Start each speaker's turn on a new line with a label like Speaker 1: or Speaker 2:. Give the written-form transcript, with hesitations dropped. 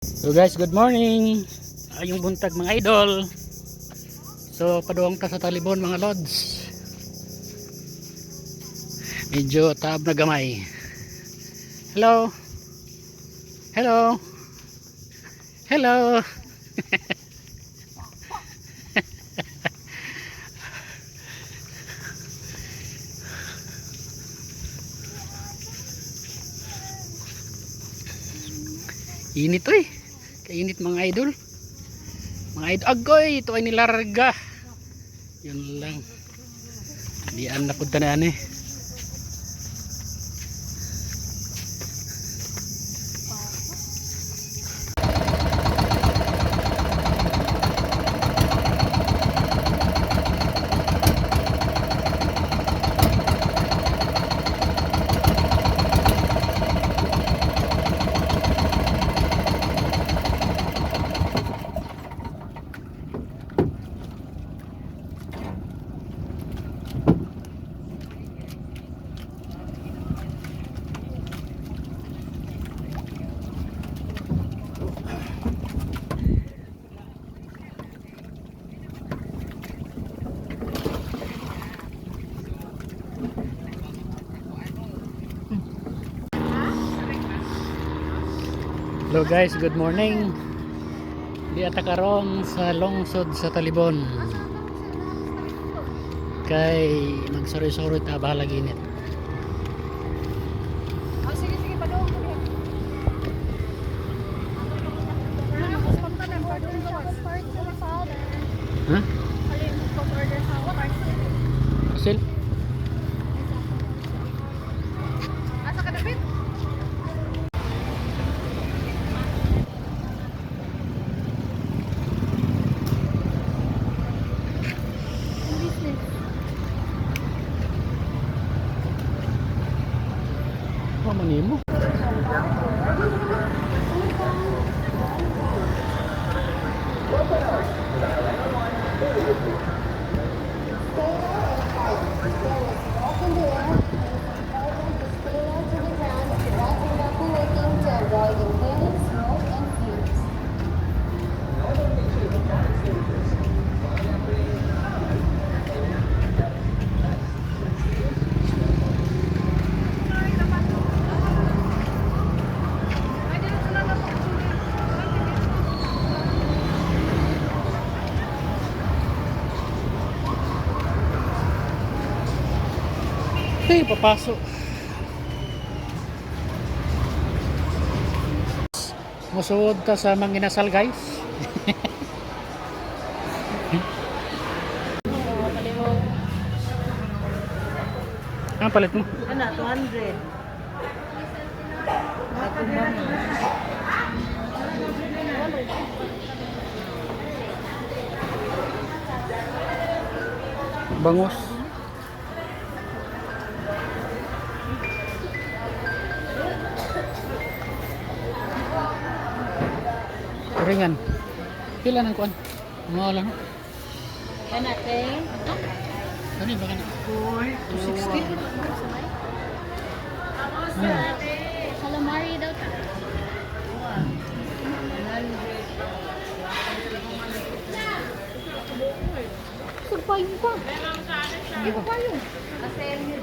Speaker 1: So guys, good morning. Ayong buntag mga idol. So paduang ta sa Talibon mga lods. Medyo taab na gamay. Hello. Hello. Hello. Init to eh. Kainit mga idol. Mga idol, agoy, ito ay nilarga. Yun lang. Diyan na punta na eh. Hello guys, good morning. Di ata karon sa lungsod sa Talibon. Kay magsoroy-soroy ta bahala ginit.
Speaker 2: Oh, sige, sige, padung ko din.
Speaker 1: Ha?
Speaker 2: Alin ko order sa parcel.
Speaker 1: Asil?
Speaker 2: Asa ka David? Business.
Speaker 1: Oh, manimo. Hey, papasok. Musuod ta sa Manginasal guys. Ang palit mo?
Speaker 2: Ano, 200. Ako mama.
Speaker 1: Bangus. Ringan. Pila ng kuan? Mga lang.
Speaker 2: Yan natin.
Speaker 1: Ano ba kana?
Speaker 2: 260. Calamari daw. Surpayin pa. Hindi pa yun. Kasi yun